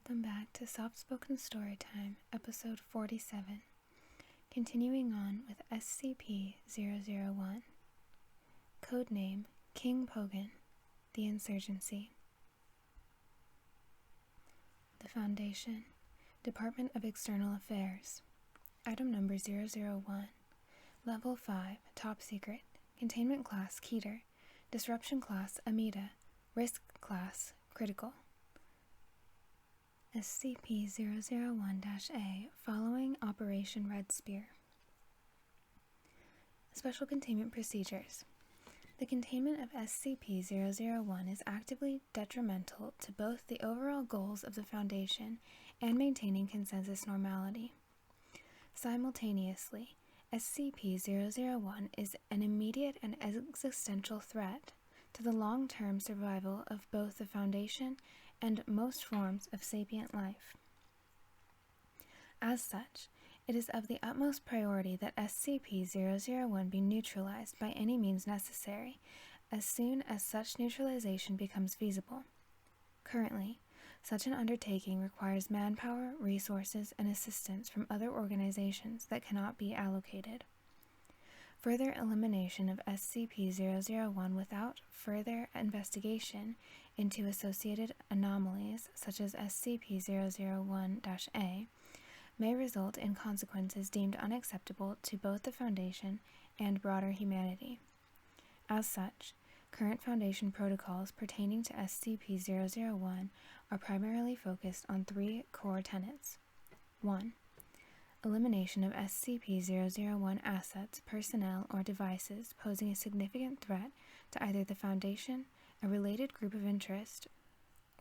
welcome back to Soft Spoken Storytime, episode 47, continuing on with SCP-001, codename King Pogan, the Insurgency. The Foundation, Department of External Affairs, Item Number 001, Level 5, Top Secret, Containment Class Keter, Disruption Class Amida, Risk Class Critical. SCP-001-A, following Operation Red Spear. Special Containment Procedures. The containment of SCP-001 is actively detrimental to both the overall goals of the Foundation and maintaining consensus normality. Simultaneously, SCP-001 is an immediate and existential threat to the long-term survival of both the Foundation and most forms of sapient life. As such, it is of the utmost priority that SCP-001 be neutralized by any means necessary, as soon as such neutralization becomes feasible. Currently, such an undertaking requires manpower, resources, and assistance from other organizations that cannot be allocated. Further elimination of SCP-001 without further investigation into associated anomalies, such as SCP-001-A, may result in consequences deemed unacceptable to both the Foundation and broader humanity. As such, current Foundation protocols pertaining to SCP-001 are primarily focused on three core tenets. 1. Elimination of SCP-001 assets, personnel, or devices posing a significant threat to either the Foundation, a related group of interest,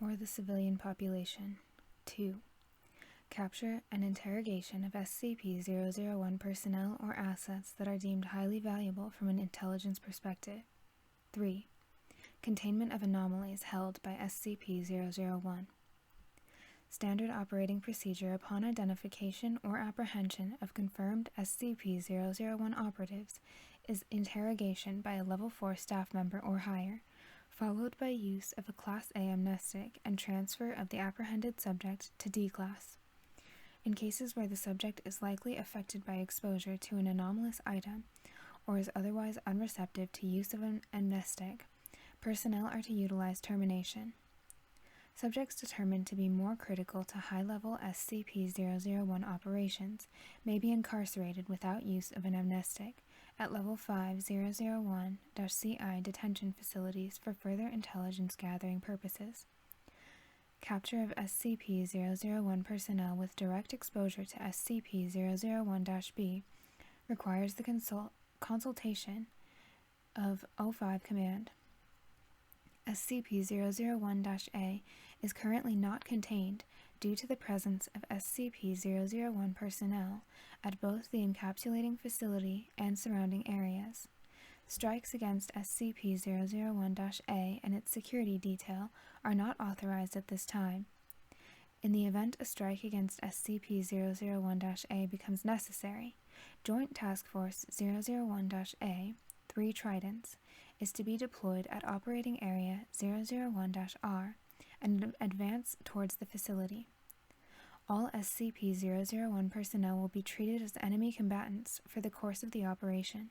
or the civilian population. 2. Capture and interrogation of SCP-001 personnel or assets that are deemed highly valuable from an intelligence perspective. 3. Containment of anomalies held by SCP-001. Standard operating procedure upon identification or apprehension of confirmed SCP-001 operatives is interrogation by a Level 4 staff member or higher, followed by use of a Class A amnestic and transfer of the apprehended subject to D-Class. In cases where the subject is likely affected by exposure to an anomalous item or is otherwise unreceptive to use of an amnestic, personnel are to utilize termination. Subjects determined to be more critical to high-level SCP-001 operations may be incarcerated without use of an amnestic at Level 5 001-CI detention facilities for further intelligence gathering purposes. Capture of SCP-001 personnel with direct exposure to SCP-001-B requires the consultation of O5 Command. SCP-001-A is currently not contained due to the presence of SCP-001 personnel at both the encapsulating facility and surrounding areas. Strikes against SCP-001-A and its security detail are not authorized at this time. In the event a strike against SCP-001-A becomes necessary, Joint Task Force 001-A, 3 Tridents, is to be deployed at Operating Area 001-R and advance towards the facility. All SCP-001 personnel will be treated as enemy combatants for the course of the operation.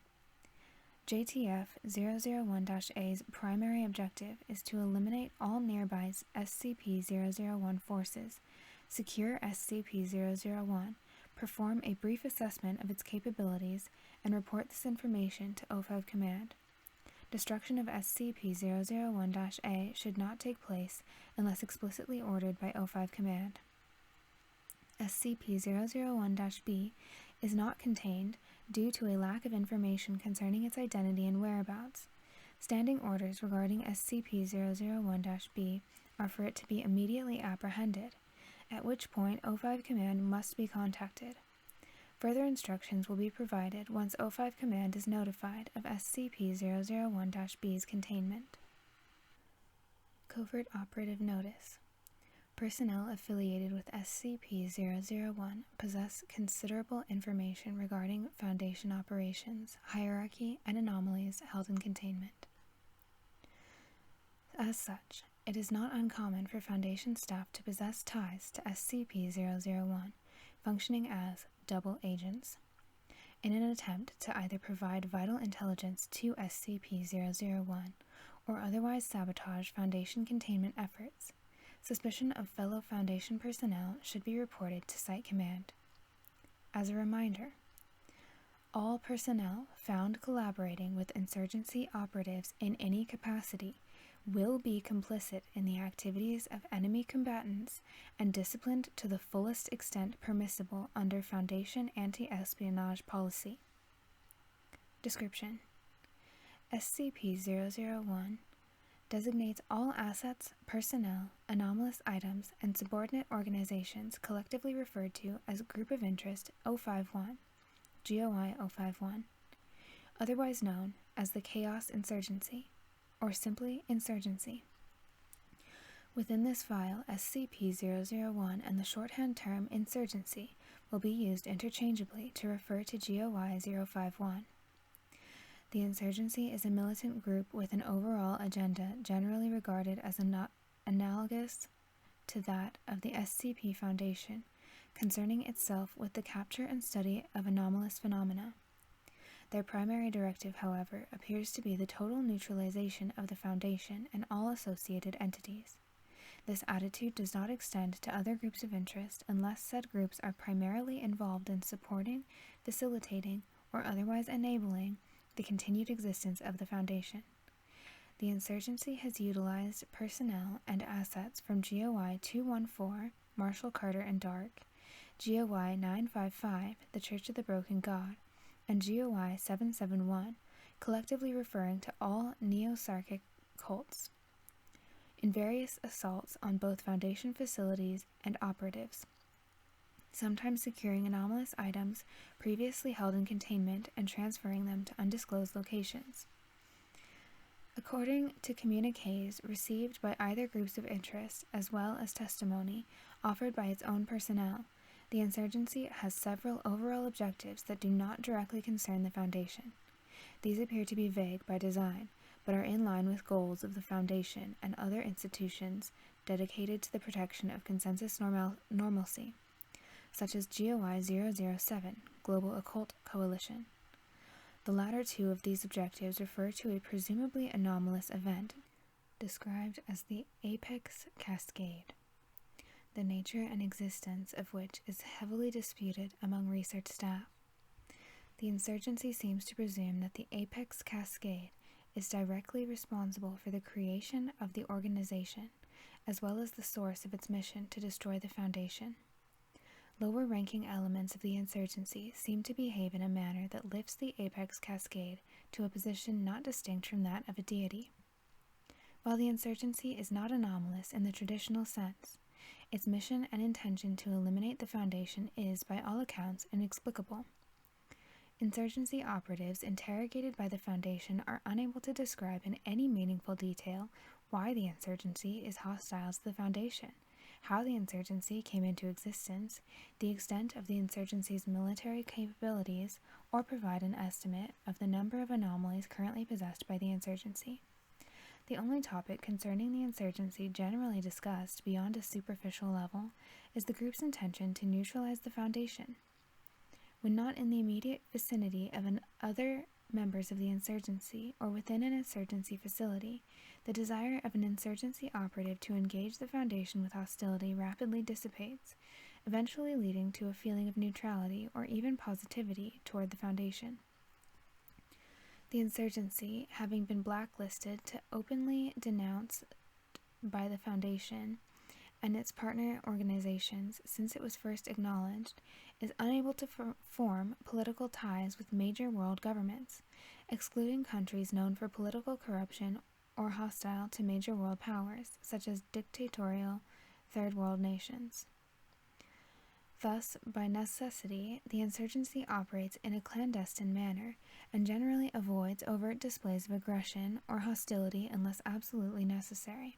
JTF 001-A's primary objective is to eliminate all nearby SCP-001 forces, secure SCP-001, perform a brief assessment of its capabilities, and report this information to O5 Command. Destruction of SCP-001-A should not take place unless explicitly ordered by O5 Command. SCP-001-B is not contained due to a lack of information concerning its identity and whereabouts. Standing orders regarding SCP-001-B are for it to be immediately apprehended, at which point O5 Command must be contacted. Further instructions will be provided once O5 Command is notified of SCP-001-B's containment. Covert Operative Notice. Personnel affiliated with SCP-001 possess considerable information regarding Foundation operations, hierarchy, and anomalies held in containment. As such, It is not uncommon for Foundation staff to possess ties to SCP-001, functioning as double agents, in an attempt to either provide vital intelligence to SCP-001 or otherwise sabotage Foundation containment efforts. Suspicion of fellow Foundation personnel should be reported to Site Command. As a reminder, all personnel found collaborating with insurgency operatives in any capacity will be complicit in the activities of enemy combatants and disciplined to the fullest extent permissible under Foundation anti-espionage policy. Description: SCP-001 designates all assets, personnel, anomalous items, and subordinate organizations collectively referred to as Group of Interest 051, GOI 051, otherwise known as the Chaos Insurgency, or simply Insurgency. Within this file, SCP-001 and the shorthand term Insurgency will be used interchangeably to refer to GOI 051. The Insurgency is a militant group with an overall agenda generally regarded as analogous to that of the SCP Foundation, concerning itself with the capture and study of anomalous phenomena. Their primary directive, however, appears to be the total neutralization of the Foundation and all associated entities. This attitude does not extend to other groups of interest unless said groups are primarily involved in supporting, facilitating, or otherwise enabling the continued existence of the Foundation. The Insurgency has utilized personnel and assets from GOI 214, Marshall Carter and Dark, GOI 955, the Church of the Broken God, and GOI 771, collectively referring to all Neo-Sarkic cults, in various assaults on both Foundation facilities and operatives, sometimes securing anomalous items previously held in containment and transferring them to undisclosed locations. According to communiques received by either groups of interest, as well as testimony offered by its own personnel, the Insurgency has several overall objectives that do not directly concern the Foundation. These appear to be vague by design, but are in line with goals of the Foundation and other institutions dedicated to the protection of consensus normalcy, such as GOI 007, Global Occult Coalition. The latter two of these objectives refer to a presumably anomalous event described as the Apex Cascade, the nature and existence of which is heavily disputed among research staff. The Insurgency seems to presume that the Apex Cascade is directly responsible for the creation of the organization, as well as the source of its mission to destroy the Foundation. Lower-ranking elements of the Insurgency seem to behave in a manner that lifts the Apex Cascade to a position not distinct from that of a deity. While the Insurgency is not anomalous in the traditional sense, its mission and intention to eliminate the Foundation is, by all accounts, inexplicable. Insurgency operatives interrogated by the Foundation are unable to describe in any meaningful detail why the Insurgency is hostile to the Foundation, how the Insurgency came into existence, the extent of the Insurgency's military capabilities, or provide an estimate of the number of anomalies currently possessed by the Insurgency. The only topic concerning the Insurgency generally discussed beyond a superficial level is the group's intention to neutralize the Foundation. When not in the immediate vicinity of other members of the Insurgency or within an Insurgency facility, the desire of an Insurgency operative to engage the Foundation with hostility rapidly dissipates, eventually leading to a feeling of neutrality or even positivity toward the Foundation. The Insurgency, having been blacklisted to openly denounced by the Foundation and its partner organizations since it was first acknowledged, is unable to form political ties with major world governments, excluding countries known for political corruption or hostile to major world powers, such as dictatorial third world nations. Thus, by necessity, the Insurgency operates in a clandestine manner and generally avoids overt displays of aggression or hostility unless absolutely necessary.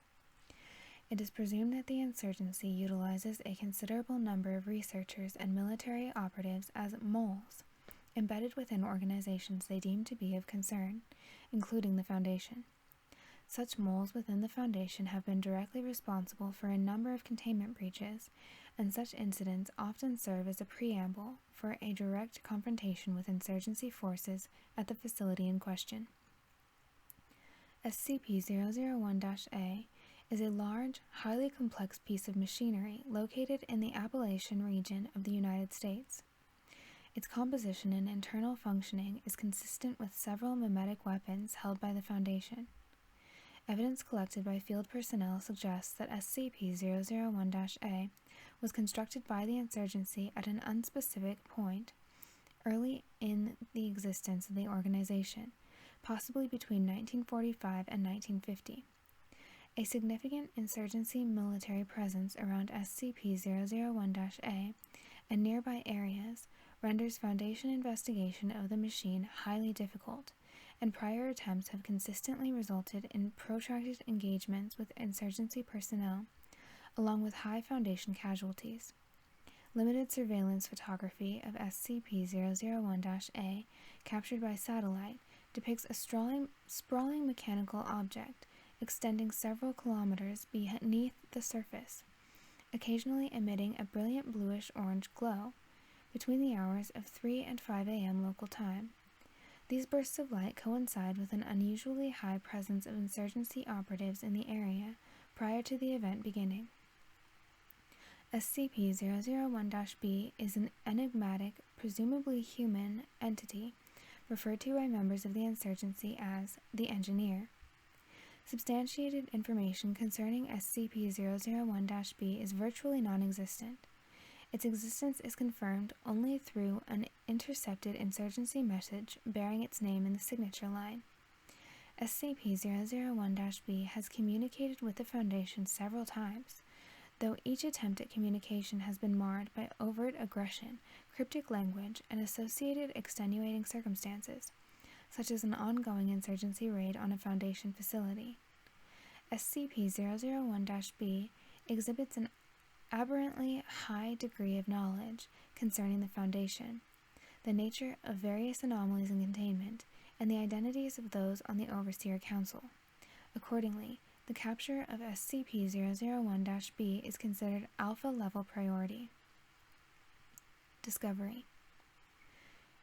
It is presumed that the Insurgency utilizes a considerable number of researchers and military operatives as moles, embedded within organizations they deem to be of concern, including the Foundation. Such moles within the Foundation have been directly responsible for a number of containment breaches, and such incidents often serve as a preamble for a direct confrontation with insurgency forces at the facility in question. SCP-001-A is a large, highly complex piece of machinery located in the Appalachian region of the United States. Its composition and internal functioning is consistent with several mimetic weapons held by the Foundation. Evidence collected by field personnel suggests that SCP-001-A was constructed by the insurgency at an unspecific point early in the existence of the organization, possibly between 1945 and 1950. A significant insurgency military presence around SCP-001-A and nearby areas renders Foundation investigation of the machine highly difficult, and prior attempts have consistently resulted in protracted engagements with insurgency personnel, along with high Foundation casualties. Limited surveillance photography of SCP-001-A, captured by satellite, depicts a sprawling mechanical object extending several kilometers beneath the surface, occasionally emitting a brilliant bluish-orange glow between the hours of 3 and 5 a.m. local time. These bursts of light coincide with an unusually high presence of insurgency operatives in the area prior to the event beginning. SCP-001-B is an enigmatic, presumably human, entity referred to by members of the insurgency as the Engineer. Substantiated information concerning SCP-001-B is virtually non-existent. Its existence is confirmed only through an intercepted insurgency message bearing its name in the signature line. SCP-001-B has communicated with the Foundation several times, though each attempt at communication has been marred by overt aggression, cryptic language, and associated extenuating circumstances, such as an ongoing insurgency raid on a Foundation facility. SCP-001-B exhibits an aberrantly high degree of knowledge concerning the Foundation, the nature of various anomalies in containment, and the identities of those on the Overseer Council. Accordingly, the capture of SCP-001-B is considered Alpha-level priority. Discovery.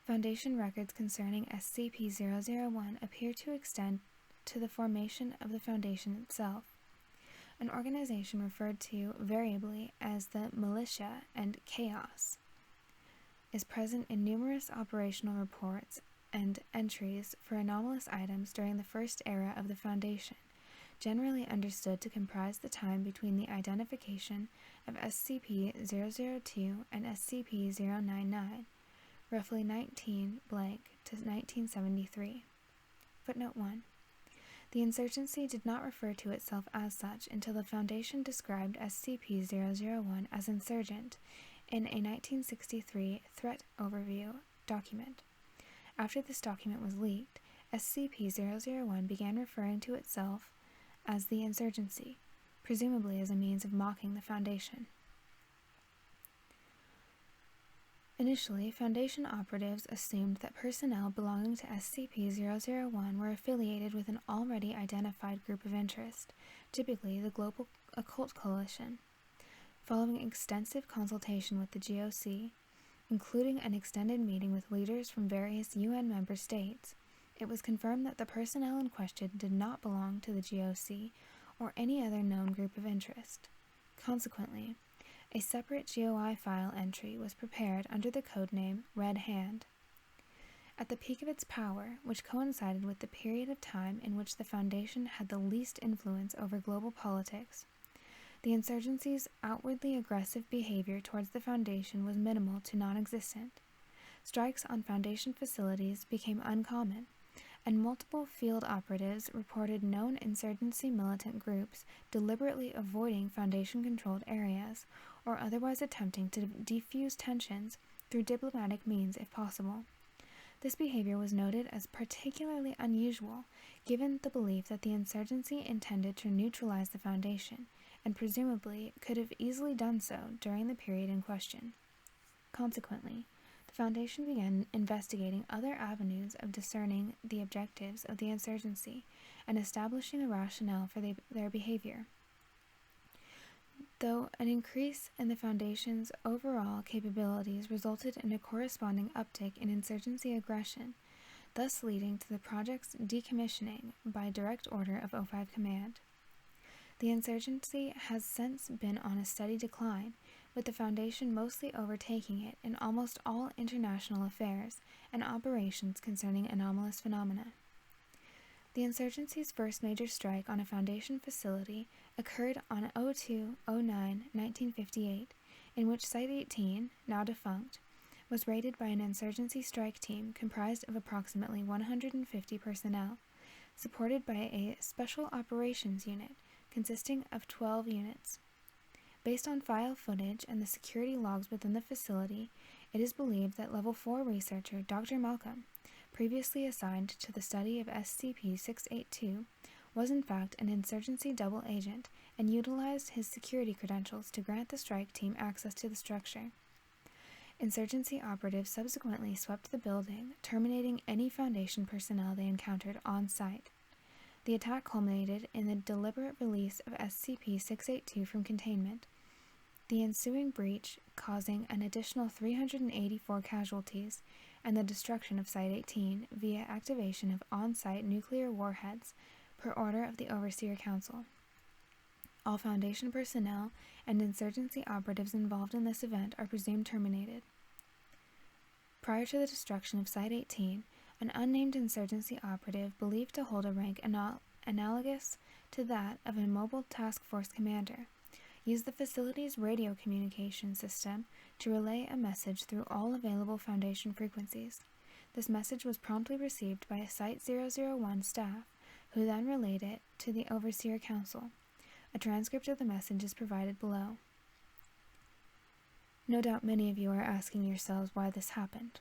Foundation records concerning SCP-001 appear to extend to the formation of the Foundation itself, an organization referred to variably as the Militia and Chaos, is present in numerous operational reports and entries for anomalous items during the first era of the Foundation, generally understood to comprise the time between the identification of SCP-002 and SCP-099, roughly 19 blank to 1973. Footnote 1. The insurgency did not refer to itself as such until the Foundation described SCP-001 as insurgent in a 1963 Threat Overview document. After this document was leaked, SCP-001 began referring to itself as the insurgency, presumably as a means of mocking the Foundation. Initially, Foundation operatives assumed that personnel belonging to SCP-001 were affiliated with an already identified group of interest, typically the Global Occult Coalition. Following extensive consultation with the GOC, including an extended meeting with leaders from various UN member states, it was confirmed that the personnel in question did not belong to the GOC or any other known group of interest. Consequently, a separate GOI file entry was prepared under the codename Red Hand. At the peak of its power, which coincided with the period of time in which the Foundation had the least influence over global politics, the insurgency's outwardly aggressive behavior towards the Foundation was minimal to non-existent. Strikes on Foundation facilities became uncommon, and multiple field operatives reported known insurgency militant groups deliberately avoiding Foundation-controlled areas or otherwise attempting to defuse tensions through diplomatic means if possible. This behavior was noted as particularly unusual given the belief that the insurgency intended to neutralize the Foundation, and presumably could have easily done so during the period in question. Consequently, the Foundation began investigating other avenues of discerning the objectives of the insurgency and establishing a rationale for their behavior. Though an increase in the Foundation's overall capabilities resulted in a corresponding uptick in insurgency aggression, thus leading to the project's decommissioning by direct order of O5 Command. The insurgency has since been on a steady decline, with the Foundation mostly overtaking it in almost all international affairs and operations concerning anomalous phenomena. The insurgency's first major strike on a Foundation facility occurred on 02/09/1958, in which Site-18, now defunct, was raided by an insurgency strike team comprised of approximately 150 personnel, supported by a Special Operations Unit consisting of 12 units. Based on file footage and the security logs within the facility, it is believed that Level 4 researcher Dr. Malcolm, previously assigned to the study of SCP-682, was in fact an insurgency double agent and utilized his security credentials to grant the strike team access to the structure. Insurgency operatives subsequently swept the building, terminating any Foundation personnel they encountered on site. The attack culminated in the deliberate release of SCP-682 from containment, the ensuing breach causing an additional 384 casualties, and the destruction of Site-18 via activation of on-site nuclear warheads per order of the Overseer Council. All Foundation personnel and insurgency operatives involved in this event are presumed terminated. Prior to the destruction of Site-18, an unnamed insurgency operative believed to hold a rank analogous to that of a mobile task force commander used the facility's radio communication system to relay a message through all available Foundation frequencies. This message was promptly received by a Site-001 staff, who then relayed it to the Overseer Council. A transcript of the message is provided below. No doubt many of you are asking yourselves why this happened.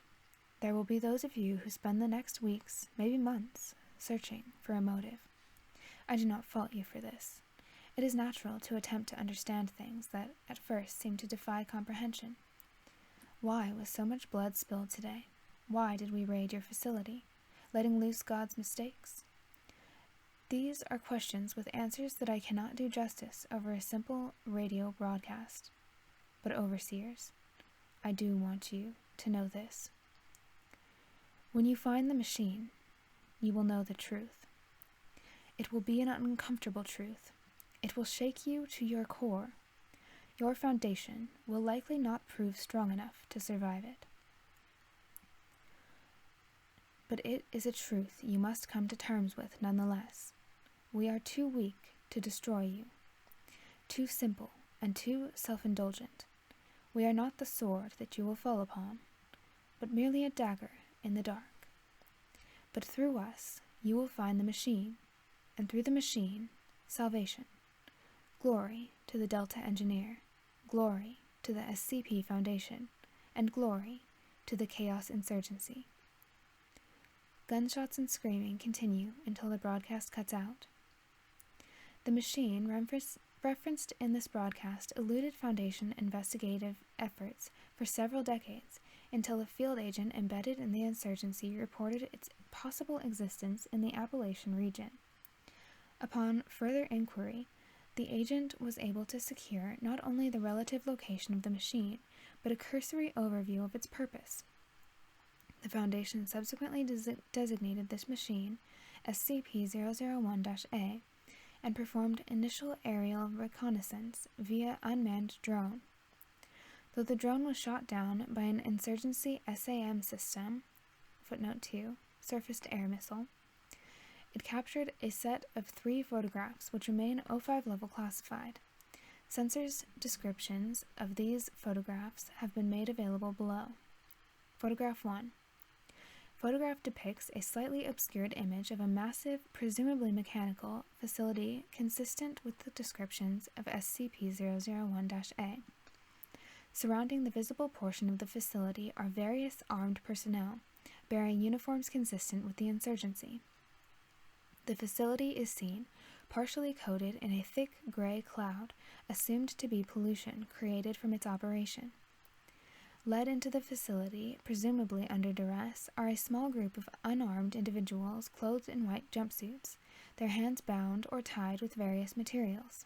There will be those of you who spend the next weeks, maybe months, searching for a motive. I do not fault you for this. It is natural to attempt to understand things that at first seem to defy comprehension. Why was so much blood spilled today? Why did we raid your facility, letting loose God's mistakes? These are questions with answers that I cannot do justice over a simple radio broadcast. But Overseers, I do want you to know this. When you find the machine, you will know the truth. It will be an uncomfortable truth. It will shake you to your core. Your Foundation will likely not prove strong enough to survive it. But it is a truth you must come to terms with nonetheless. We are too weak to destroy you, too simple and too self-indulgent. We are not the sword that you will fall upon, but merely a dagger in the dark. But through us you will find the machine, and through the machine, salvation. Glory to the Delta Engineer, glory to the SCP Foundation, and glory to the Chaos Insurgency. Gunshots and screaming continue until the broadcast cuts out. The machine referenced in this broadcast eluded Foundation investigative efforts for several decades until a field agent embedded in the insurgency reported its possible existence in the Appalachian region. Upon further inquiry, the agent was able to secure not only the relative location of the machine, but a cursory overview of its purpose. The Foundation subsequently designated this machine SCP-001-A and performed initial aerial reconnaissance via unmanned drone. Though the drone was shot down by an insurgency SAM system, footnote 2, surface-to-air missile, it captured a set of 3 photographs which remain O5 level classified. Sensors descriptions of these photographs have been made available below. Photograph 1. Photograph depicts a slightly obscured image of a massive, presumably mechanical, facility consistent with the descriptions of SCP-001-A. Surrounding the visible portion of the facility are various armed personnel, bearing uniforms consistent with the insurgency. The facility is seen partially coated in a thick gray cloud, assumed to be pollution created from its operation. Led into the facility, presumably under duress, are a small group of unarmed individuals clothed in white jumpsuits, their hands bound or tied with various materials.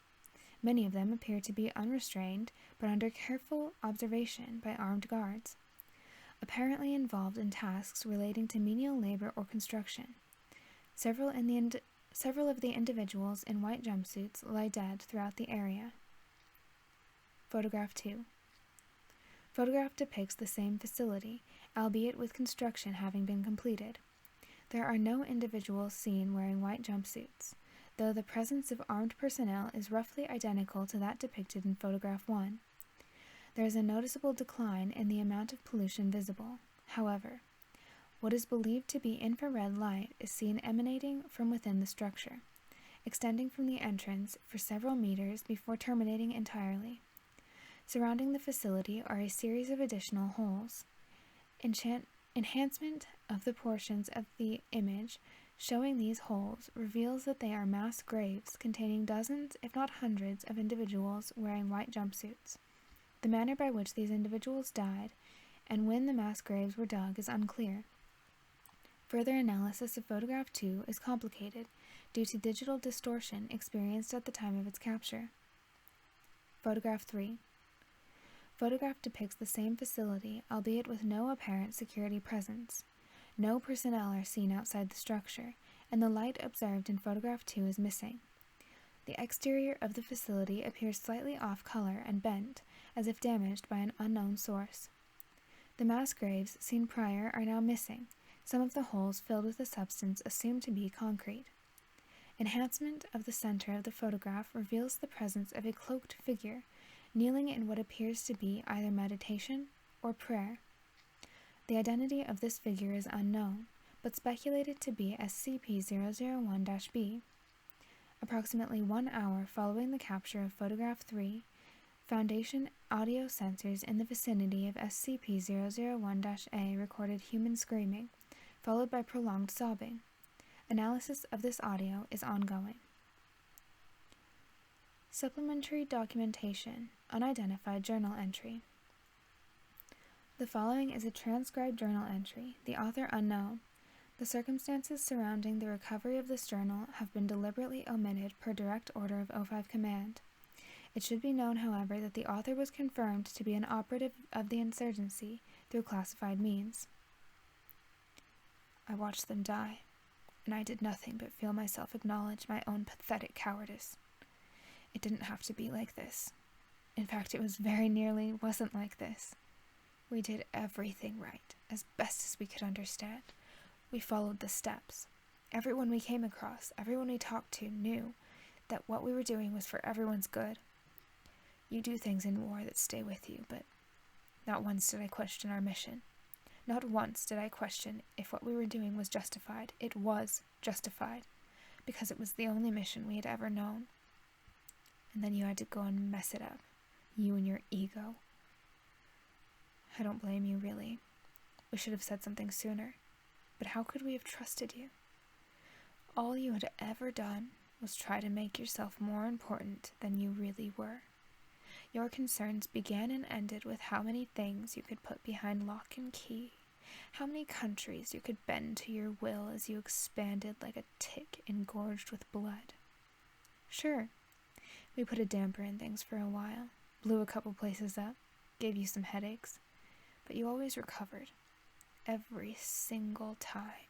Many of them appear to be unrestrained, but under careful observation by armed guards, apparently involved in tasks relating to menial labor or construction. Several of the individuals in white jumpsuits lie dead throughout the area. Photograph 2. Photograph depicts the same facility, albeit with construction having been completed. There are no individuals seen wearing white jumpsuits, though the presence of armed personnel is roughly identical to that depicted in Photograph 1. There is a noticeable decline in the amount of pollution visible. However, what is believed to be infrared light is seen emanating from within the structure, extending from the entrance for several meters before terminating entirely. Surrounding the facility are a series of additional holes. Enhancement of the portions of the image showing these holes reveals that they are mass graves containing dozens, if not hundreds, of individuals wearing white jumpsuits. The manner by which these individuals died and when the mass graves were dug is unclear. Further analysis of Photograph 2 is complicated due to digital distortion experienced at the time of its capture. Photograph 3. Photograph depicts the same facility, albeit with no apparent security presence. No personnel are seen outside the structure, and the light observed in Photograph 2 is missing. The exterior of the facility appears slightly off color and bent, as if damaged by an unknown source. The mass graves seen prior are now missing, some of the holes filled with a substance assumed to be concrete. Enhancement of the center of the photograph reveals the presence of a cloaked figure, kneeling in what appears to be either meditation or prayer. The identity of this figure is unknown, but speculated to be SCP-001-B. Approximately 1 hour following the capture of Photograph 3, Foundation audio sensors in the vicinity of SCP-001-A recorded human screaming, followed by prolonged sobbing. Analysis of this audio is ongoing. Supplementary documentation, unidentified journal entry. The following is a transcribed journal entry, the author unknown. The circumstances surrounding the recovery of this journal have been deliberately omitted per direct order of O5 Command. It should be known, however, that the author was confirmed to be an operative of the Insurgency through classified means. I watched them die, and I did nothing but feel myself acknowledge my own pathetic cowardice. It didn't have to be like this. In fact, it was very nearly wasn't like this. We did everything right, as best as we could understand. We followed the steps. Everyone we came across, everyone we talked to, knew that what we were doing was for everyone's good. You do things in war that stay with you, but not once did I question our mission. Not once did I question if what we were doing was justified. It was justified, because it was the only mission we had ever known. And then you had to go and mess it up. You and your ego. I don't blame you, really. We should have said something sooner. But how could we have trusted you? All you had ever done was try to make yourself more important than you really were. Your concerns began and ended with how many things you could put behind lock and key, how many countries you could bend to your will as you expanded like a tick engorged with blood. Sure, we put a damper in things for a while, blew a couple places up, gave you some headaches, but you always recovered. Every single time.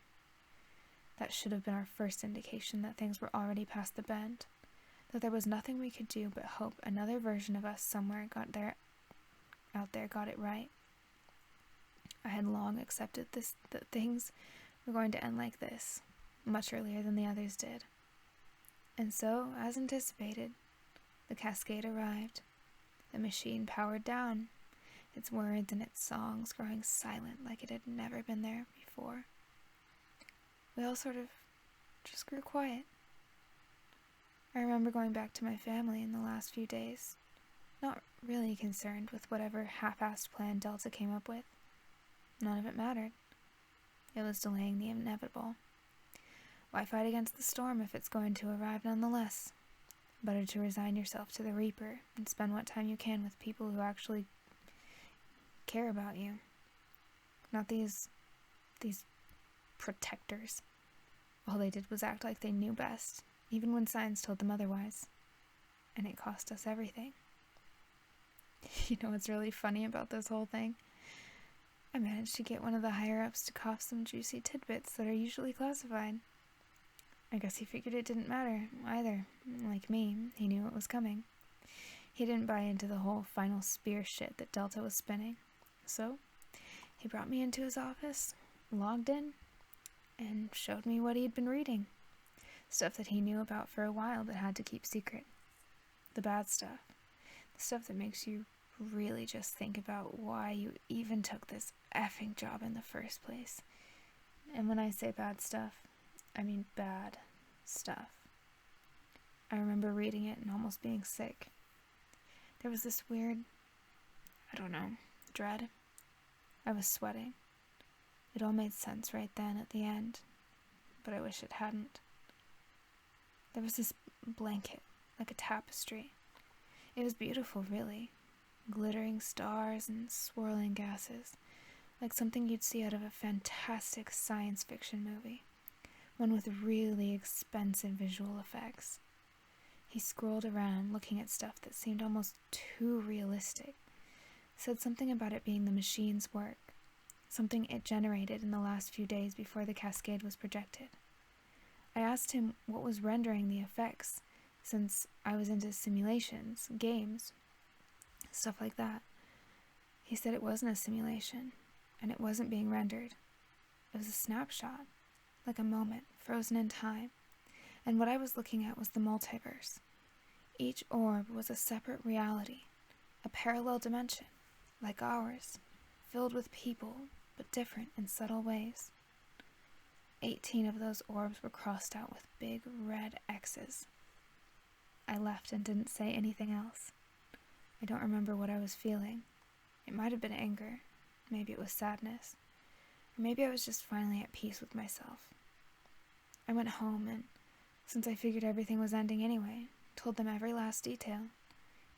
That should have been our first indication that things were already past the bend, that there was nothing we could do but hope another version of us somewhere out there got it right. I had long accepted that things were going to end like this, much earlier than the others did. And so, as anticipated, the cascade arrived. The machine powered down, its words and its songs growing silent like it had never been there before. We all sort of just grew quiet. I remember going back to my family in the last few days, not really concerned with whatever half-assed plan Delta came up with. None of it mattered. It was delaying the inevitable. Why fight against the storm if it's going to arrive nonetheless? Better to resign yourself to the Reaper and spend what time you can with people who actually care about you. Not these protectors. All they did was act like they knew best even when science told them otherwise. And it cost us everything. You know what's really funny about this whole thing? I managed to get one of the higher-ups to cough some juicy tidbits that are usually classified. I guess he figured it didn't matter, either. Like me, he knew it was coming. He didn't buy into the whole final spear shit that Delta was spinning. So, he brought me into his office, logged in, and showed me what he'd been reading. Stuff that he knew about for a while but had to keep secret. The bad stuff. The stuff that makes you really just think about why you even took this effing job in the first place. And when I say bad stuff, I mean bad stuff. I remember reading it and almost being sick. There was this weird, dread. I was sweating. It all made sense right then at the end, but I wish it hadn't. There was this blanket, like a tapestry. It was beautiful, really. Glittering stars and swirling gases, like something you'd see out of a fantastic science fiction movie, one with really expensive visual effects. He scrolled around, looking at stuff that seemed almost too realistic, said something about it being the machine's work, something it generated in the last few days before the cascade was projected. I asked him what was rendering the effects, since I was into simulations, games, stuff like that. He said it wasn't a simulation, and it wasn't being rendered. It was a snapshot, like a moment, frozen in time, and what I was looking at was the multiverse. Each orb was a separate reality, a parallel dimension, like ours, filled with people, but different in subtle ways. 18 of those orbs were crossed out with big red X's. I left and didn't say anything else. I don't remember what I was feeling. It might have been anger. Maybe it was sadness. Or maybe I was just finally at peace with myself. I went home and, since I figured everything was ending anyway, told them every last detail.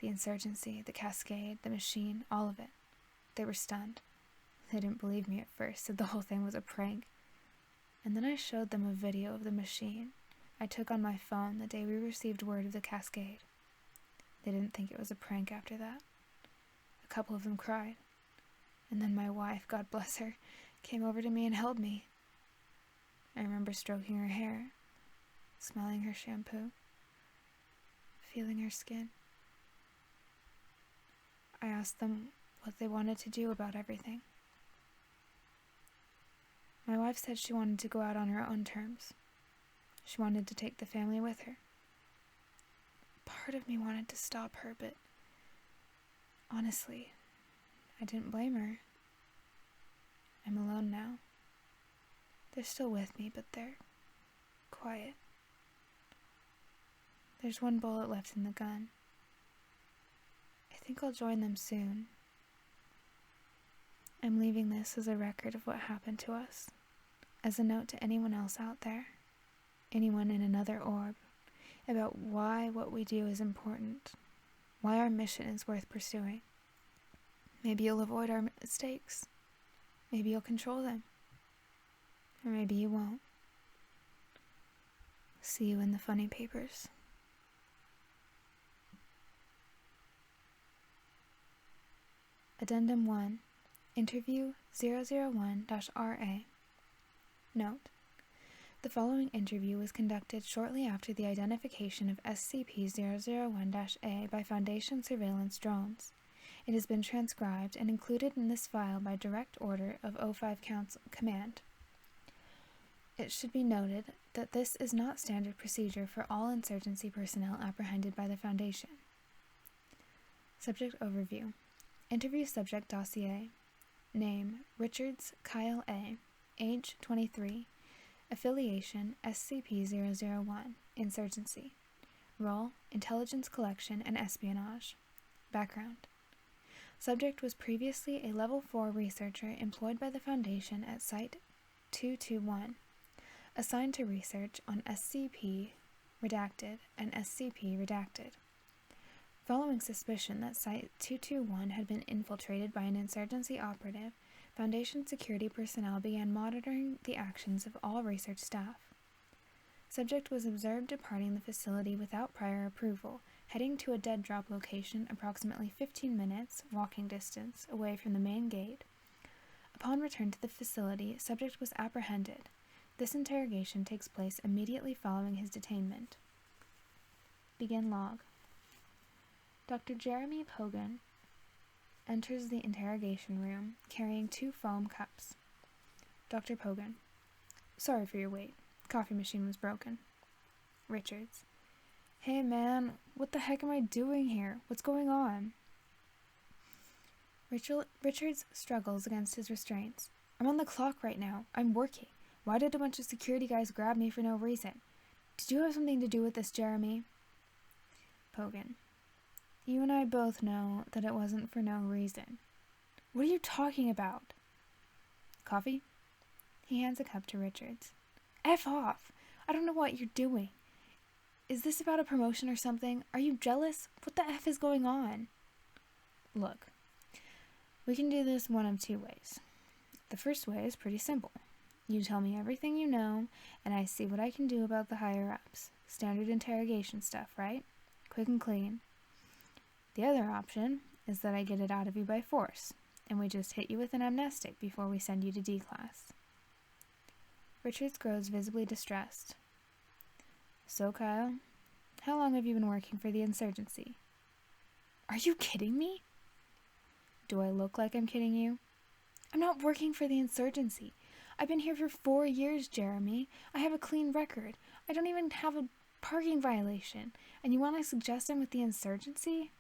The insurgency, the cascade, the machine, all of it. They were stunned. They didn't believe me at first, said the whole thing was a prank. And then I showed them a video of the machine I took on my phone the day we received word of the cascade. They didn't think it was a prank after that. A couple of them cried. And then my wife, God bless her, came over to me and held me. I remember stroking her hair, smelling her shampoo, feeling her skin. I asked them what they wanted to do about everything. My wife said she wanted to go out on her own terms. She wanted to take the family with her. Part of me wanted to stop her, but honestly, I didn't blame her. I'm alone now. They're still with me, but they're quiet. There's one bullet left in the gun. I think I'll join them soon. I'm leaving this as a record of what happened to us, as a note to anyone else out there, anyone in another orb, about why what we do is important, why our mission is worth pursuing. Maybe you'll avoid our mistakes. Maybe you'll control them. Or maybe you won't. See you in the funny papers. Addendum 1. Interview 001-RA. Note: the following interview was conducted shortly after the identification of SCP-001-A by Foundation surveillance drones. It has been transcribed and included in this file by direct order of O5 Command. It should be noted that this is not standard procedure for all insurgency personnel apprehended by the Foundation. Subject Overview. Interview Subject Dossier. Name: Richards Kyle A. Age: 23. Affiliation: SCP-001. Insurgency. Role: Intelligence Collection and Espionage. Background: Subject was previously a Level 4 researcher employed by the Foundation at Site-221, assigned to research on SCP-Redacted and SCP-Redacted. Following suspicion that Site-221 had been infiltrated by an insurgency operative, Foundation security personnel began monitoring the actions of all research staff. Subject was observed departing the facility without prior approval, heading to a dead drop location approximately 15 minutes walking distance away from the main gate. Upon return to the facility, subject was apprehended. This interrogation takes place immediately following his detainment. Begin log. Dr. Jeremy Pogan enters the interrogation room carrying 2 foam cups. Dr. Pogan: Sorry for your wait. Coffee machine was broken. Richards: Hey man, what the heck am I doing here? What's going on? Richards struggles against his restraints. I'm on the clock right now. I'm working. Why did a bunch of security guys grab me for no reason? Did you have something to do with this, Jeremy? Pogan: You and I both know that it wasn't for no reason. What are you talking about? Coffee? He hands a cup to Richards. F off! I don't know what you're doing. Is this about a promotion or something? Are you jealous? What the F is going on? Look, we can do this one of 2 ways. The first way is pretty simple. You tell me everything you know, and I see what I can do about the higher-ups. Standard interrogation stuff, right? Quick and clean. The other option is that I get it out of you by force, and we just hit you with an amnestic before we send you to D-class. Richards grows visibly distressed. So, Kyle, how long have you been working for the Insurgency? Are you kidding me? Do I look like I'm kidding you? I'm not working for the Insurgency. I've been here for 4 years, Jeremy. I have a clean record. I don't even have a parking violation. And you want to suggest I'm with the Insurgency?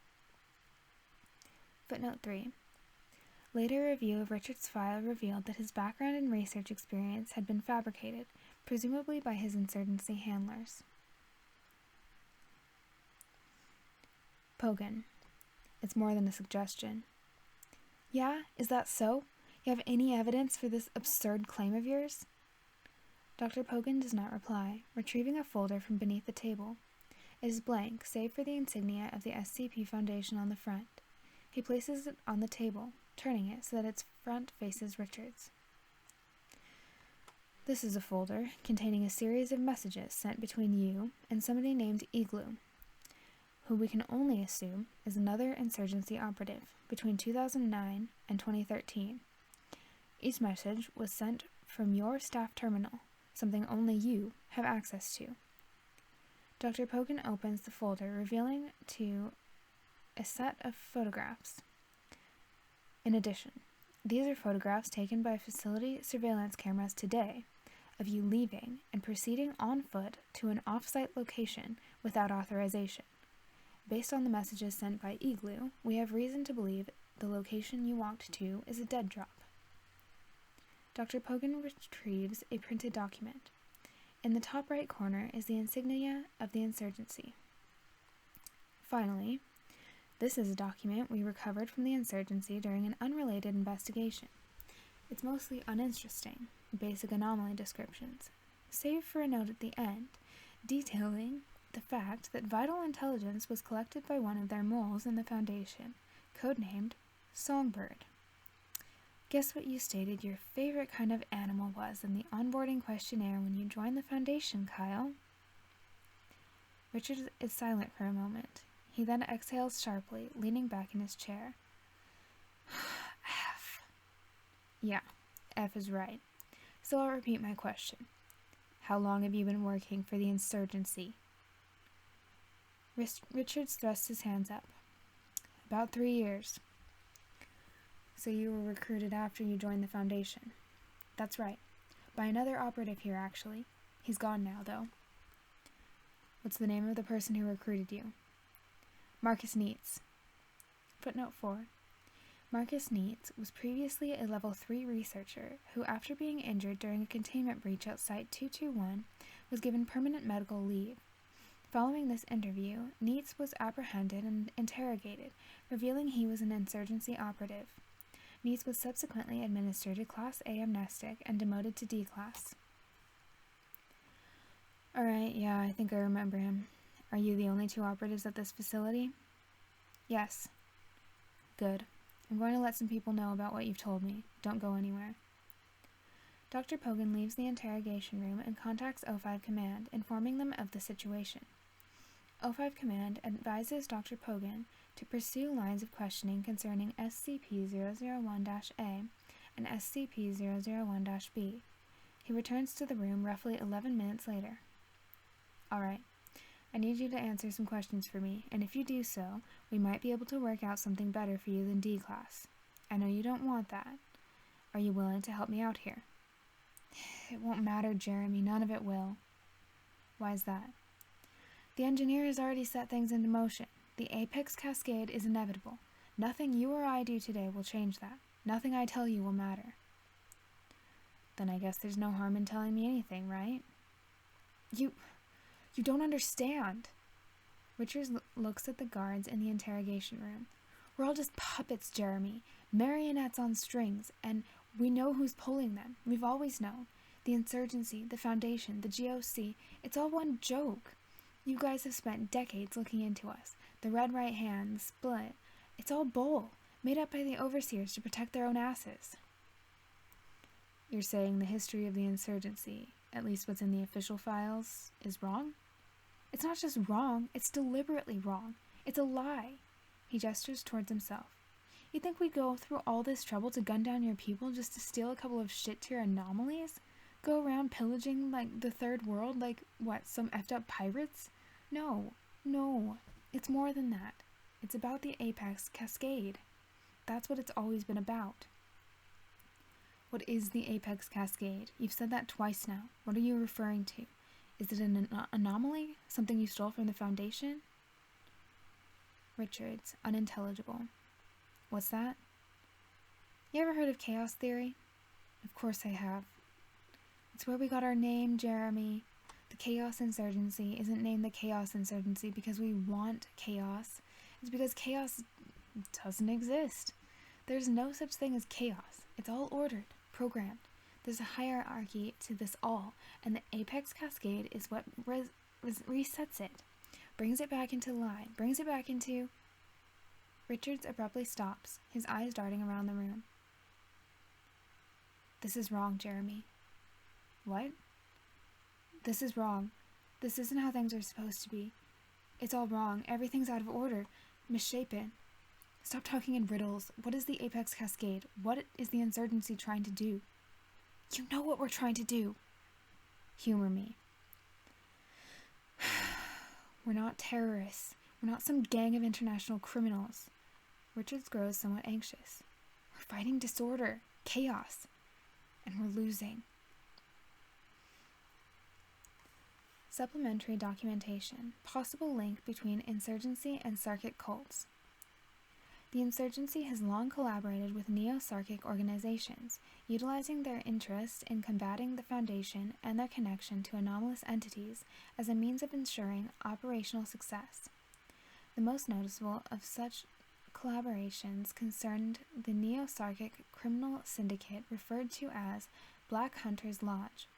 Footnote 3. Later review of Richard's file revealed that his background and research experience had been fabricated, presumably by his Insurgency handlers. Pogan: It's more than a suggestion. Yeah, is that so? You have any evidence for this absurd claim of yours? Dr. Pogan does not reply, retrieving a folder from beneath the table. It is blank, save for the insignia of the SCP Foundation on the front. He places it on the table, turning it so that its front faces Richards. This is a folder containing a series of messages sent between you and somebody named Igloo, who we can only assume is another Insurgency operative between 2009 and 2013. Each message was sent from your staff terminal, something only you have access to. Dr. Pogan opens the folder, revealing to a set of photographs. In addition, these are photographs taken by facility surveillance cameras today of you leaving and proceeding on foot to an off-site location without authorization. Based on the messages sent by Igloo, we have reason to believe the location you walked to is a dead drop. Dr. Pogan retrieves a printed document. In the top right corner is the insignia of the Insurgency. Finally, this is a document we recovered from the Insurgency during an unrelated investigation. It's mostly uninteresting, basic anomaly descriptions, save for a note at the end, detailing the fact that vital intelligence was collected by one of their moles in the Foundation, codenamed Songbird. Guess what you stated your favorite kind of animal was in the onboarding questionnaire when you joined the Foundation, Kyle? Richard is silent for a moment. He then exhales sharply, leaning back in his chair. F. Yeah, F is right. So I'll repeat my question. How long have you been working for the Insurgency? Richards thrusts his hands up. About 3 years. So you were recruited after you joined the Foundation. That's right. By another operative here, actually. He's gone now, though. What's the name of the person who recruited you? Marcus Neitz. Footnote 4. Marcus Neitz was previously a Level 3 researcher who, after being injured during a containment breach at Site-221, was given permanent medical leave. Following this interview, Neitz was apprehended and interrogated, revealing he was an Insurgency operative. Neitz was subsequently administered a Class A amnestic and demoted to D-Class. Alright, yeah, I think I remember him. Are you the only 2 operatives at this facility? Yes. Good. I'm going to let some people know about what you've told me. Don't go anywhere. Dr. Pogan leaves the interrogation room and contacts O5 Command, informing them of the situation. O5 Command advises Dr. Pogan to pursue lines of questioning concerning SCP-001-A and SCP-001-B. He returns to the room roughly 11 minutes later. Alright, I need you to answer some questions for me, and if you do so, we might be able to work out something better for you than D-Class. I know you don't want that. Are you willing to help me out here? It won't matter, Jeremy. None of it will. Why's that? The engineer has already set things into motion. The apex cascade is inevitable. Nothing you or I do today will change that. Nothing I tell you will matter. Then I guess there's no harm in telling me anything, right? You don't understand. Richards looks at the guards in the interrogation room. We're all just puppets, Jeremy. Marionettes on strings, and we know who's pulling them. We've always known. The Insurgency, the Foundation, the GOC, it's all one joke. You guys have spent decades looking into us. The Red Right Hand, the Split. It's all bull, made up by the overseers to protect their own asses. You're saying the history of the Insurgency, at least what's in the official files, is wrong? It's not just wrong, it's deliberately wrong. It's a lie. He gestures towards himself. You think we'd go through all this trouble to gun down your people just to steal a couple of shit-tier anomalies? Go around pillaging like the third world like, what, some effed up pirates? No. It's more than that. It's about the Apex Cascade. That's what it's always been about. What is the Apex Cascade? You've said that twice now. What are you referring to? Is it an anomaly? Something you stole from the Foundation? Richards, unintelligible. What's that? You ever heard of chaos theory? Of course I have. It's where we got our name, Jeremy. The Chaos Insurgency isn't named the Chaos Insurgency because we want chaos. It's because chaos doesn't exist. There's no such thing as chaos. It's all ordered, programmed. There's a hierarchy to this all, and the Apex Cascade is what resets it. Brings it back into line. Brings it back into... Richards abruptly stops, his eyes darting around the room. This is wrong, Jeremy. What? This is wrong. This isn't how things are supposed to be. It's all wrong. Everything's out of order. Misshapen. Stop talking in riddles. What is the Apex Cascade? What is the Insurgency trying to do? You know what we're trying to do. Humor me. We're not terrorists. We're not some gang of international criminals. Richards grows somewhat anxious. We're fighting disorder, chaos, and we're losing. Supplementary documentation. Possible link between Insurgency and Sarkic cults. The Insurgency has long collaborated with neo-Sarkic organizations, utilizing their interest in combating the Foundation and their connection to anomalous entities as a means of ensuring operational success. The most noticeable of such collaborations concerned the neo-Sarkic criminal syndicate referred to as Black Hunters Lodge,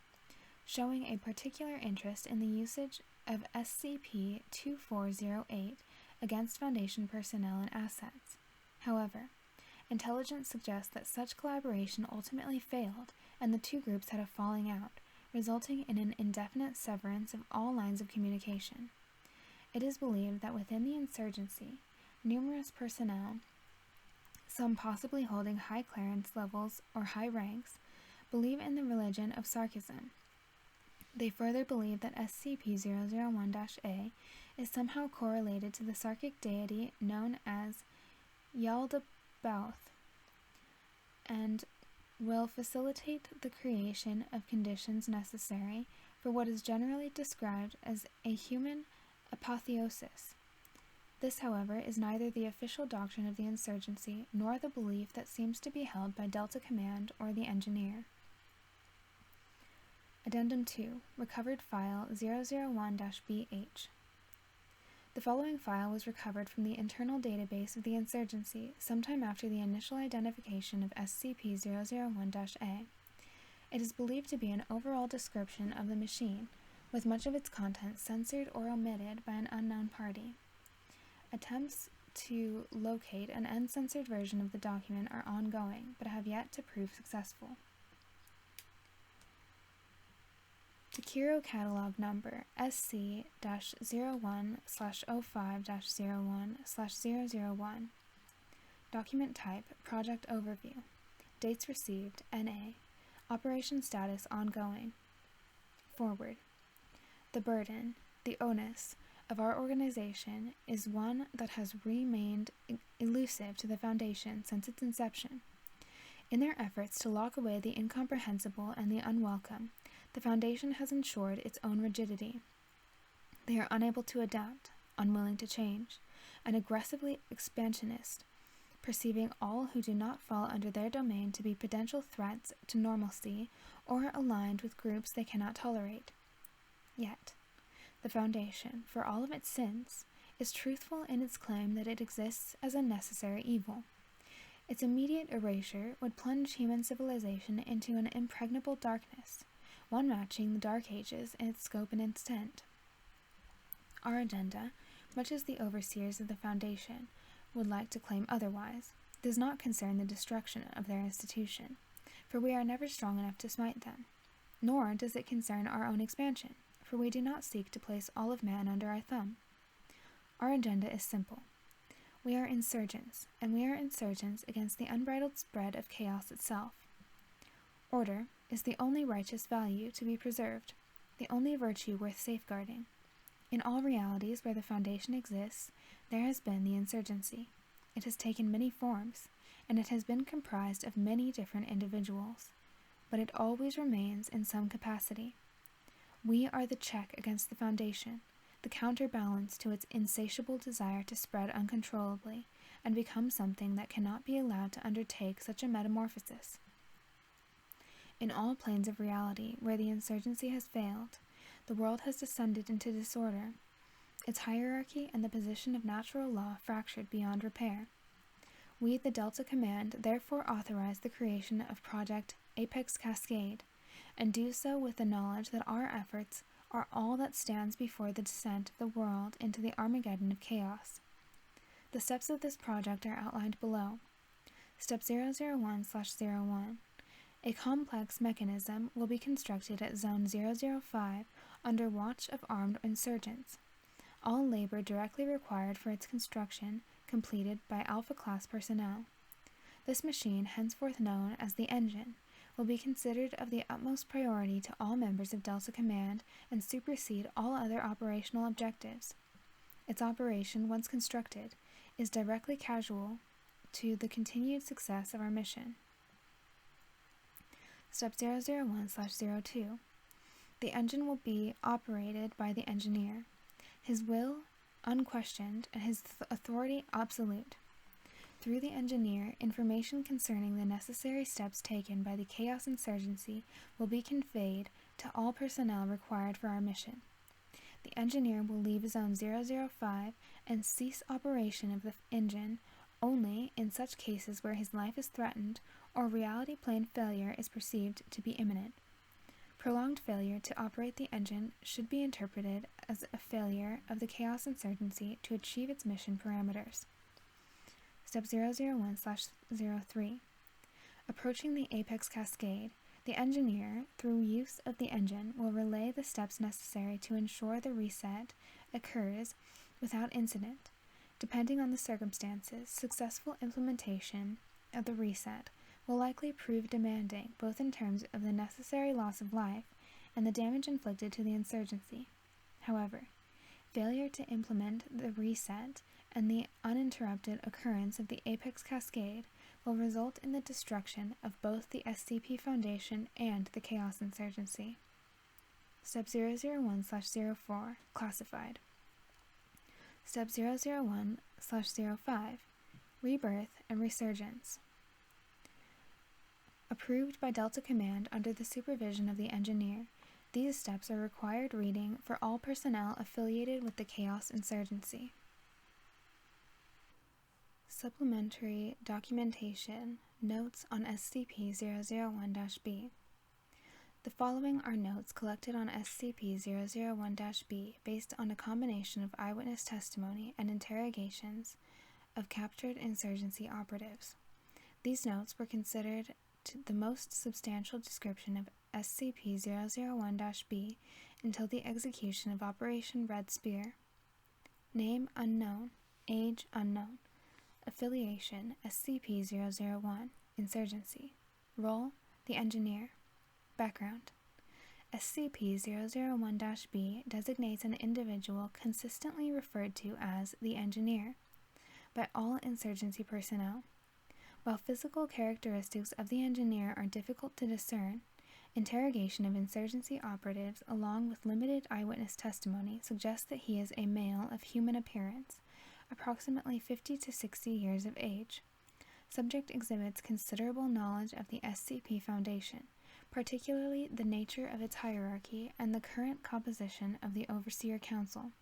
showing a particular interest in the usage of SCP-2408 against Foundation personnel and assets. However, intelligence suggests that such collaboration ultimately failed, and the two groups had a falling out, resulting in an indefinite severance of all lines of communication. It is believed that within the Insurgency, numerous personnel, some possibly holding high clearance levels or high ranks, believe in the religion of Sarkism. They further believe that SCP-001-A is somehow correlated to the Sarkic deity known as Yaldabaoth, and will facilitate the creation of conditions necessary for what is generally described as a human apotheosis. This, however, is neither the official doctrine of the Insurgency nor the belief that seems to be held by Delta Command or the Engineer. Addendum 2. Recovered File 001-BH. The following file was recovered from the internal database of the Insurgency sometime after the initial identification of SCP-001-A. It is believed to be an overall description of the machine, with much of its content censored or omitted by an unknown party. Attempts to locate an uncensored version of the document are ongoing, but have yet to prove successful. The Kiro Catalog Number SC-01/05-01/001. Document Type Project Overview. Dates Received NA. Operation Status Ongoing. Forward. The burden, the onus, of our organization is one that has remained elusive to the Foundation since its inception. In their efforts to lock away the incomprehensible and the unwelcome, the Foundation has ensured its own rigidity. They are unable to adapt, unwilling to change, and aggressively expansionist, perceiving all who do not fall under their domain to be potential threats to normalcy or aligned with groups they cannot tolerate. Yet, the Foundation, for all of its sins, is truthful in its claim that it exists as a necessary evil. Its immediate erasure would plunge human civilization into an impregnable darkness, one matching the Dark Ages in its scope and extent. Our agenda, much as the overseers of the Foundation would like to claim otherwise, does not concern the destruction of their institution, for we are never strong enough to smite them. Nor does it concern our own expansion, for we do not seek to place all of man under our thumb. Our agenda is simple. We are insurgents, and we are insurgents against the unbridled spread of chaos itself. Order is the only righteous value to be preserved, the only virtue worth safeguarding. In all realities where the Foundation exists, there has been the insurgency. It has taken many forms, and it has been comprised of many different individuals, but it always remains in some capacity. We are the check against the Foundation, the counterbalance to its insatiable desire to spread uncontrollably and become something that cannot be allowed to undertake such a metamorphosis. In all planes of reality where the insurgency has failed, the world has descended into disorder, its hierarchy and the position of natural law fractured beyond repair. We, the Delta Command, therefore authorize the creation of Project Apex Cascade, and do so with the knowledge that our efforts are all that stands before the descent of the world into the Armageddon of chaos. The steps of this project are outlined below. Step 001/01. A complex mechanism will be constructed at Zone 005 under watch of armed insurgents. All labor directly required for its construction completed by Alpha-class personnel. This machine, henceforth known as the Engine, will be considered of the utmost priority to all members of Delta Command and supersede all other operational objectives. Its operation, once constructed, is directly causal to the continued success of our mission. Step 001/02. The engine will be operated by the engineer, his will unquestioned and his authority absolute. Through the engineer, information concerning the necessary steps taken by the Chaos Insurgency will be conveyed to all personnel required for our mission. The engineer will leave Zone 005 and cease operation of the engine only in such cases where his life is threatened or reality plane failure is perceived to be imminent. Prolonged failure to operate the engine should be interpreted as a failure of the Chaos Insurgency to achieve its mission parameters. Step 001/03. Approaching the Apex Cascade, the engineer, through use of the engine, will relay the steps necessary to ensure the reset occurs without incident. Depending on the circumstances, successful implementation of the reset will likely prove demanding, both in terms of the necessary loss of life and the damage inflicted to the insurgency. However, failure to implement the reset and the uninterrupted occurrence of the Apex Cascade will result in the destruction of both the SCP Foundation and the Chaos Insurgency. Step 001/04. Classified. Step 001/05. Rebirth and Resurgence. Approved by Delta Command under the supervision of the engineer, these steps are required reading for all personnel affiliated with the Chaos Insurgency. Supplementary Documentation Notes on SCP-001-B. The following are notes collected on SCP-001-B based on a combination of eyewitness testimony and interrogations of captured insurgency operatives. These notes were considered the most substantial description of SCP-001-B until the execution of Operation Red Spear. Name unknown. Age unknown. Affiliation SCP-001, Insurgency. Role the Engineer. Background SCP-001-B designates an individual consistently referred to as the Engineer by all Insurgency personnel. While physical characteristics of the Engineer are difficult to discern, interrogation of Insurgency operatives along with limited eyewitness testimony suggests that he is a male of human appearance, approximately 50 to 60 years of age. Subject exhibits considerable knowledge of the SCP Foundation, particularly the nature of its hierarchy and the current composition of the Overseer Council.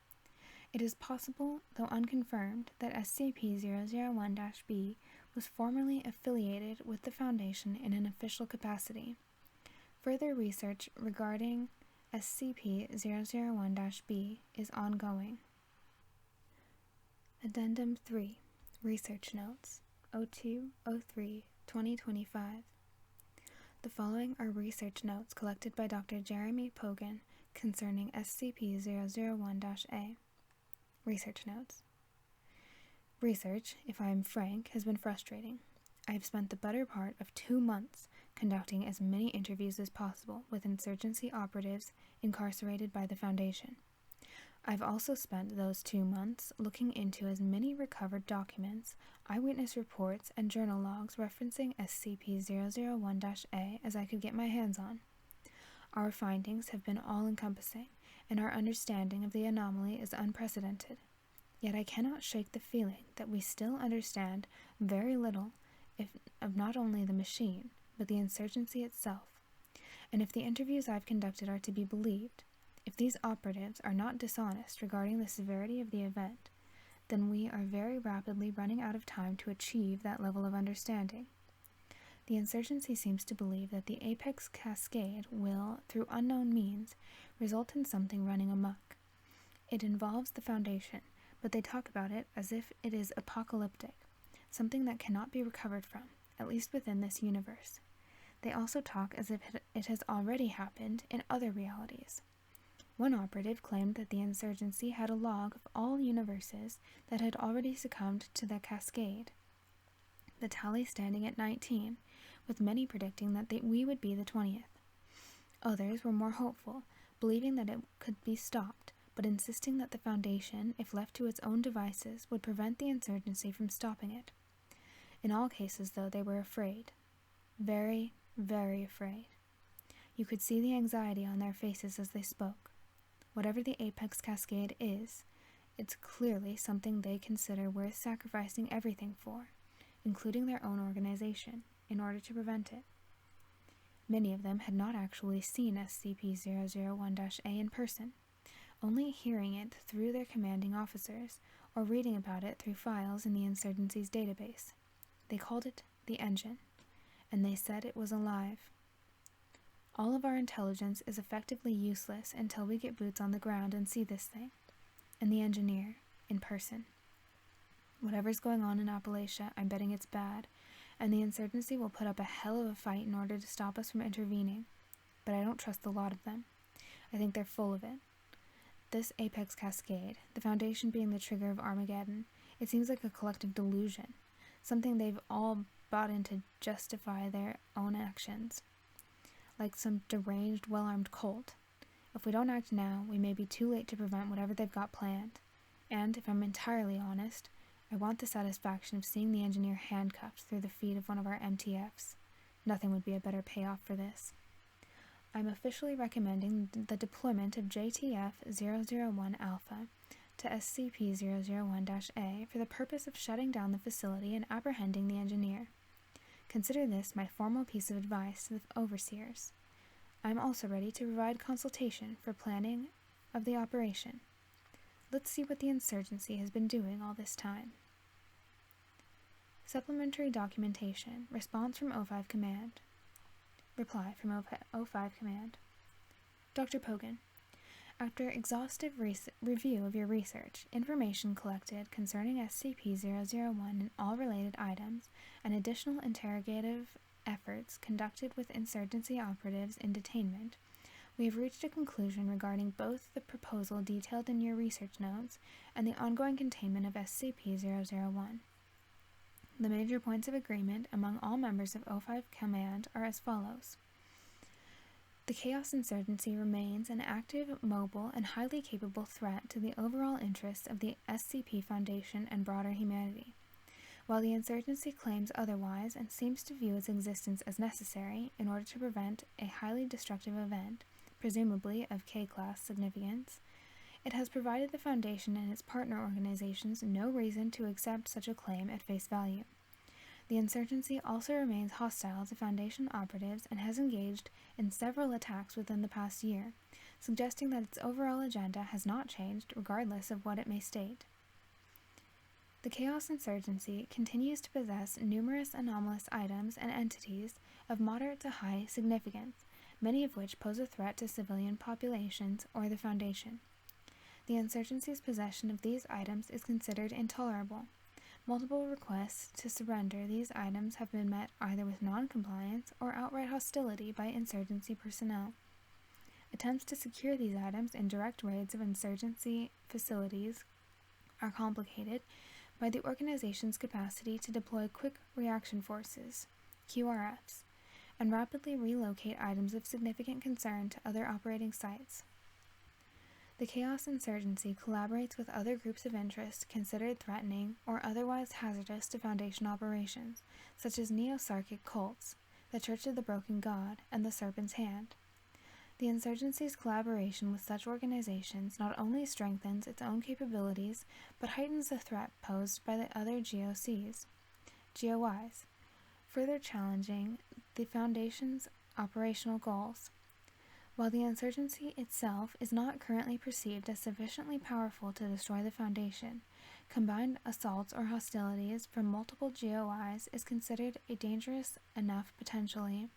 It is possible, though unconfirmed, that SCP-001-B was formerly affiliated with the Foundation in an official capacity. Further research regarding SCP-001-B is ongoing. Addendum 3. Research Notes 02-03-2025. The following are research notes collected by Dr. Jeremy Pogan concerning SCP-001-A. Research Notes. Research, if I am frank, has been frustrating. I have spent the better part of 2 months conducting as many interviews as possible with insurgency operatives incarcerated by the Foundation. I've also spent those 2 months looking into as many recovered documents, eyewitness reports, and journal logs referencing SCP-001-A as I could get my hands on. Our findings have been all-encompassing, and our understanding of the anomaly is unprecedented. Yet I cannot shake the feeling that we still understand very little of not only the machine, but the insurgency itself. And if the interviews I've conducted are to be believed, if these operatives are not dishonest regarding the severity of the event, then we are very rapidly running out of time to achieve that level of understanding. The insurgency seems to believe that the Apex Cascade will, through unknown means, result in something running amok. It involves the Foundation, but they talk about it as if it is apocalyptic, something that cannot be recovered from, at least within this universe. They also talk as if it has already happened in other realities. One operative claimed that the insurgency had a log of all universes that had already succumbed to the cascade, the tally standing at 19, with many predicting that we would be the 20th. Others were more hopeful, believing that it could be stopped, but insisting that the Foundation, if left to its own devices, would prevent the insurgency from stopping it. In all cases, though, they were afraid. Very, very afraid. You could see the anxiety on their faces as they spoke. Whatever the Apex Cascade is, it's clearly something they consider worth sacrificing everything for, including their own organization, in order to prevent it. Many of them had not actually seen SCP-001-A in person, only hearing it through their commanding officers, or reading about it through files in the Insurgency's database. They called it the Engine, and they said it was alive. All of our intelligence is effectively useless until we get boots on the ground and see this thing, and the Engineer, in person. Whatever's going on in Appalachia, I'm betting it's bad, and the insurgency will put up a hell of a fight in order to stop us from intervening. But I don't trust a lot of them. I think they're full of it. This Apex Cascade, the Foundation being the trigger of Armageddon, it seems like a collective delusion, something they've all bought in to justify their own actions. Like some deranged, well-armed cult. If we don't act now, we may be too late to prevent whatever they've got planned. And, if I'm entirely honest, I want the satisfaction of seeing the Engineer handcuffed through the feet of one of our MTFs. Nothing would be a better payoff for this. I'm officially recommending the deployment of JTF-001 Alpha to SCP-001-A for the purpose of shutting down the facility and apprehending the Engineer. Consider this my formal piece of advice to the overseers. I am also ready to provide consultation for planning of the operation. Let's see what the insurgency has been doing all this time. Supplementary documentation. Response from O5 Command. Reply from O5 Command. Dr. Pogan, after exhaustive review of your research, information collected concerning SCP-001 and all related items, and additional interrogative efforts conducted with insurgency operatives in detainment, we have reached a conclusion regarding both the proposal detailed in your research notes and the ongoing containment of SCP-001. The major points of agreement among all members of O5 Command are as follows. The Chaos Insurgency remains an active, mobile, and highly capable threat to the overall interests of the SCP Foundation and broader humanity. While the insurgency claims otherwise and seems to view its existence as necessary in order to prevent a highly destructive event, presumably of K-class significance, it has provided the Foundation and its partner organizations no reason to accept such a claim at face value. The insurgency also remains hostile to Foundation operatives and has engaged in several attacks within the past year, suggesting that its overall agenda has not changed regardless of what it may state. The Chaos Insurgency continues to possess numerous anomalous items and entities of moderate to high significance, many of which pose a threat to civilian populations or the Foundation. The insurgency's possession of these items is considered intolerable. Multiple requests to surrender these items have been met either with non-compliance or outright hostility by insurgency personnel. Attempts to secure these items in direct raids of insurgency facilities are complicated by the organization's capacity to deploy quick reaction forces, QRFs, and rapidly relocate items of significant concern to other operating sites. The Chaos Insurgency collaborates with other groups of interest considered threatening or otherwise hazardous to Foundation operations, such as Neo-Sarkic cults, the Church of the Broken God, and the Serpent's Hand. The insurgency's collaboration with such organizations not only strengthens its own capabilities, but heightens the threat posed by the other GOIs, further challenging the Foundation's operational goals. While the insurgency itself is not currently perceived as sufficiently powerful to destroy the Foundation, combined assaults or hostilities from multiple GOIs is considered a dangerous enough potentially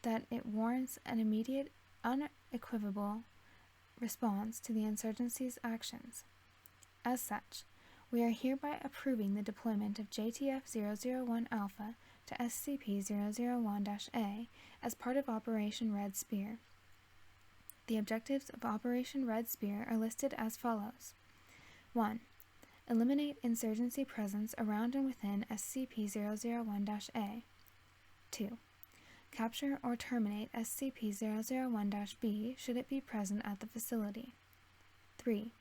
that it warrants an immediate, unequivocal response to the insurgency's actions. As such, we are hereby approving the deployment of JTF-001 Alpha to SCP-001-A as part of Operation Red Spear. The objectives of Operation Red Spear are listed as follows. 1. Eliminate insurgency presence around and within SCP-001-A. 2. Capture or terminate SCP-001-B should it be present at the facility. 3.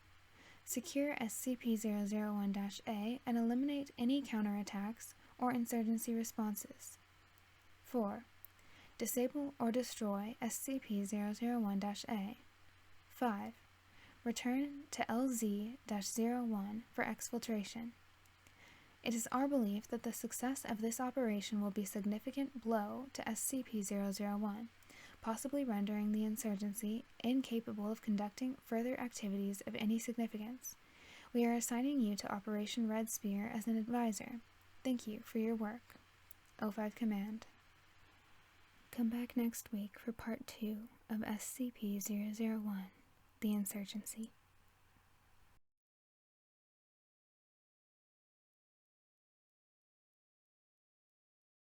Secure SCP-001-A and eliminate any counterattacks or insurgency responses. 4. Disable or destroy SCP-001-A. 5. Return to LZ-01 for exfiltration. It is our belief that the success of this operation will be a significant blow to SCP-001, possibly rendering the insurgency incapable of conducting further activities of any significance. We are assigning you to Operation Red Spear as an advisor. Thank you for your work. O5 Command. Come back next week for Part 2 of SCP-001, The Insurgency.